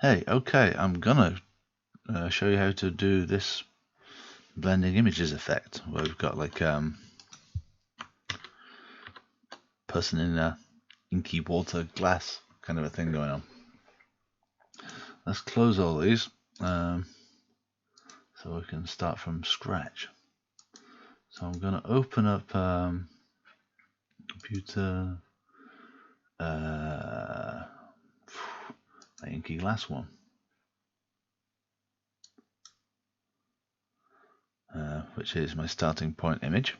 Hey, okay, I'm gonna show you how to do this blending images effect, where we've got like person in a inky water glass kind of a thing going on. Let's close all these so we can start from scratch. So I'm gonna open up computer, my inky glass one. Which is my starting point image.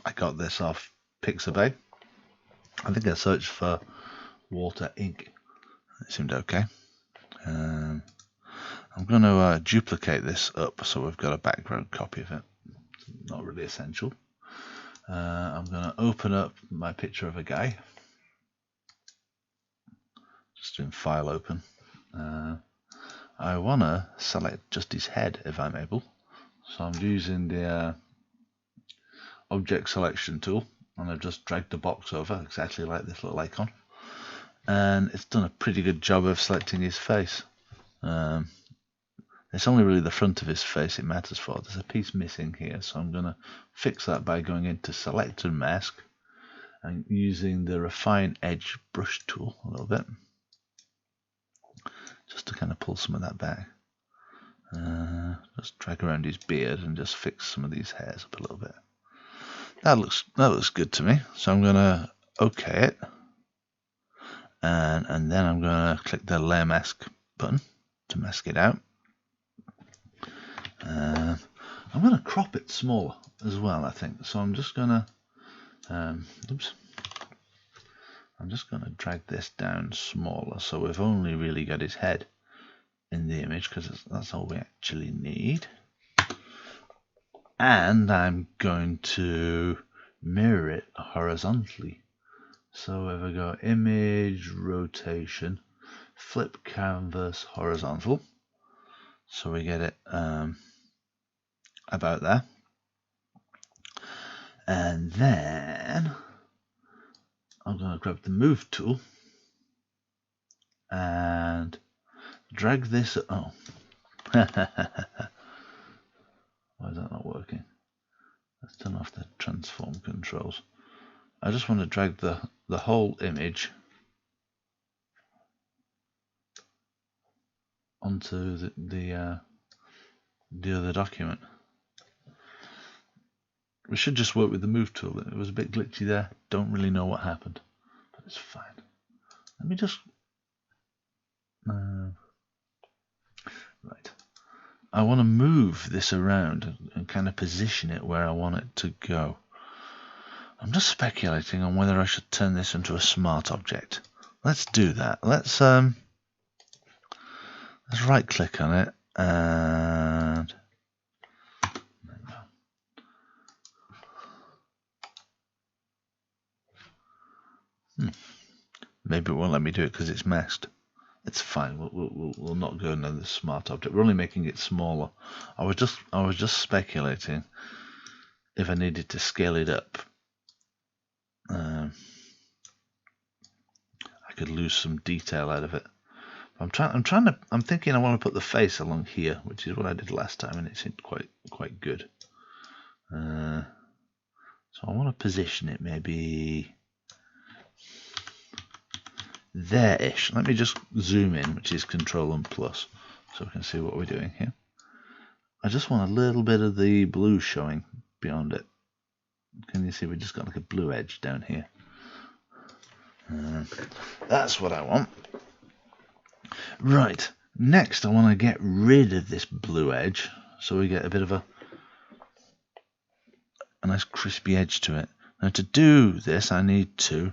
I got this off Pixabay. I think I searched for water ink. It seemed okay. I'm going to duplicate this up so we've got a background copy of it. It's not really essential. I'm going to open up my picture of a guy. Just doing file open. I want to select just his head if I'm able. So I'm using the object selection tool, and I've just dragged the box over exactly like this little icon, and it's done a pretty good job of selecting his face. It's only really the front of his face it matters for. There's a piece missing here, so I'm going to fix that by going into select and mask and using the refine edge brush tool a little bit, just to kind of pull some of that back. Just drag around his beard and just fix some of these hairs up a little bit. That looks good to me. So I'm going to OK it, and then I'm going to click the layer mask button to mask it out. I'm going to crop it smaller as well, I think. So I'm just going to I'm just going to drag this down smaller, so we've only really got his head in the image, because that's all we actually need. And I'm going to mirror it horizontally. So if I go image, rotation, flip canvas, horizontal, so we get it about there. And then I'm going to grab the move tool and drag this. Oh, why is that not working? Let's turn off the transform controls. I just want to drag the whole image onto the other document. We should just work with the move tool. It was a bit glitchy there. Don't really know what happened, but it's fine. Let me just right. I want to move this around and kind of position it where I want it to go. I'm just speculating on whether I should turn this into a smart object. Let's do that. Let's right click on it and maybe it won't let me do it because it's masked. It's fine. We'll not go into the smart object. We're only making it smaller. I was just speculating if I needed to scale it up. I could lose some detail out of it. I'm thinking I want to put the face along here, which is what I did last time, and it seemed quite good. So I want to position it maybe there-ish. Let me just zoom in, which is Control and Plus, so we can see what we're doing here. I just want a little bit of the blue showing beyond it. Can you see we just got like a blue edge down here? That's what I want. Right, next I want to get rid of this blue edge so we get a bit of a nice crispy edge to it. Now to do this I need to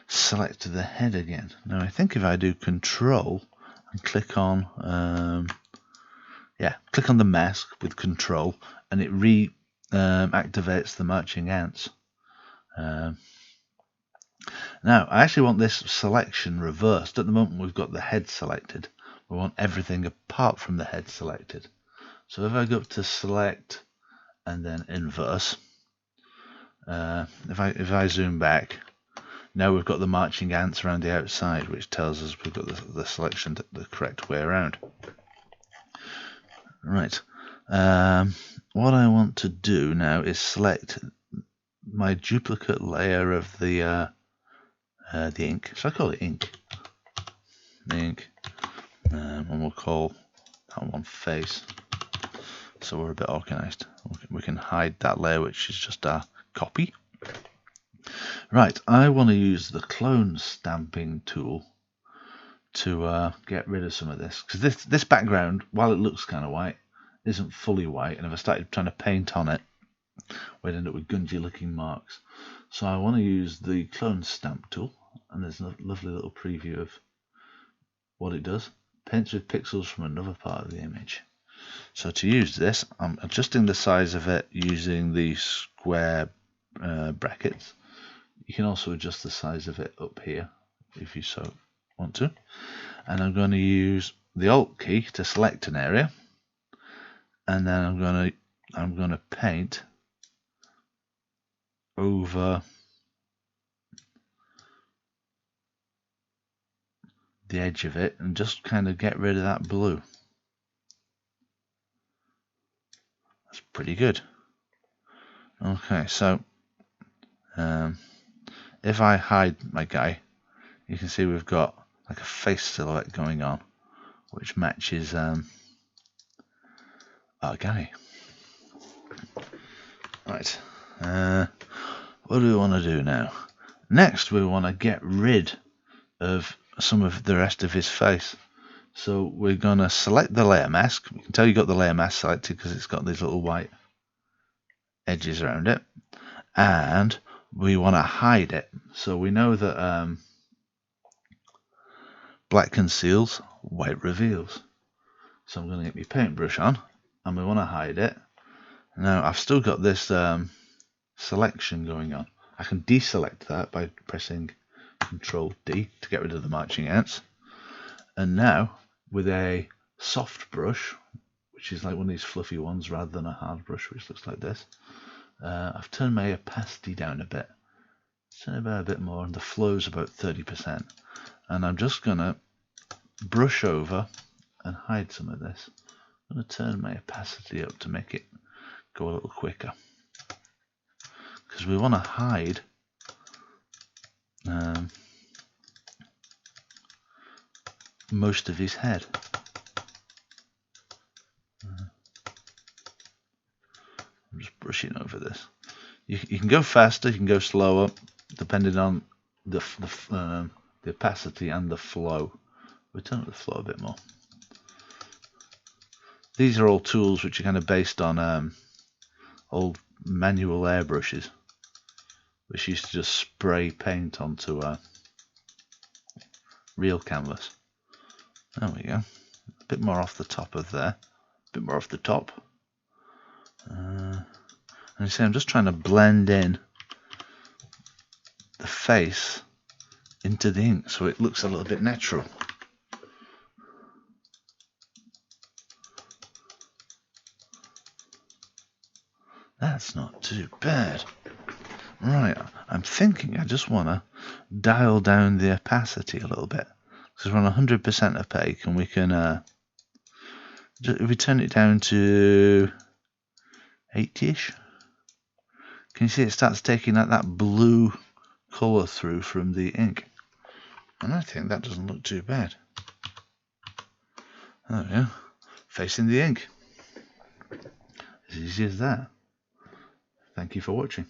select the head again. Now I think if I do Control and click on click on the mask with Control, and it activates the marching ants. Now I actually want this selection reversed. At the moment we've got the head selected. We want everything apart from the head selected. So if I go up to select and then inverse, if I zoom back, Now we've got the marching ants around the outside, which tells us we've got the selection the correct way around. Right. What I want to do now is select my duplicate layer of the ink. So I call it ink. Ink. And we'll call that one face. So we're a bit organized. We can hide that layer, which is just our copy. Right, I want to use the clone stamping tool to get rid of some of this, because this background, while it looks kind of white, isn't fully white, and if I started trying to paint on it, we'd end up with gungy looking marks. So I want to use the clone stamp tool, and there's a lovely little preview of what it does. Paints with pixels from another part of the image. So to use this, I'm adjusting the size of it using the square brackets. You can also adjust the size of it up here if you so want to. And I'm going to use the Alt key to select an area, and then I'm going to paint over the edge of it and just kind of get rid of that blue. That's pretty good. Okay, so if I hide my guy, you can see we've got like a face silhouette going on, which matches our guy. Right, what do we want to do now? Next, we want to get rid of some of the rest of his face. So we're going to select the layer mask. You can tell you got the layer mask selected because it's got these little white edges around it. And we want to hide it. So we know that black conceals, white reveals. So I'm going to get my paintbrush on, and we want to hide it. Now I've still got this selection going on. I can deselect that by pressing Control D to get rid of the marching ants. And now with a soft brush, which is like one of these fluffy ones rather than a hard brush, which looks like this, I've turned my opacity down a bit. Turn it about a bit more, and the flow's about 30%. And I'm just going to brush over and hide some of this. I'm going to turn my opacity up to make it go a little quicker, because we want to hide most of his head. I'm just brushing over this. You can go faster, you can go slower, depending on the opacity and the flow. We'll turn up the flow a bit more. These are all tools which are kind of based on old manual airbrushes, which used to just spray paint onto a real canvas. There we go. A bit more off the top of there. A bit more off the top. And you see, I'm just trying to blend in the face into the ink so it looks a little bit natural. That's not too bad. Right, I'm thinking I just want to dial down the opacity a little bit, because we're on 100% opaque, and we can if we turn it down to 80ish, can you see it starts taking that blue colour through from the ink? And I think that doesn't look too bad. There we go, facing the ink. As easy as that. Thank you for watching.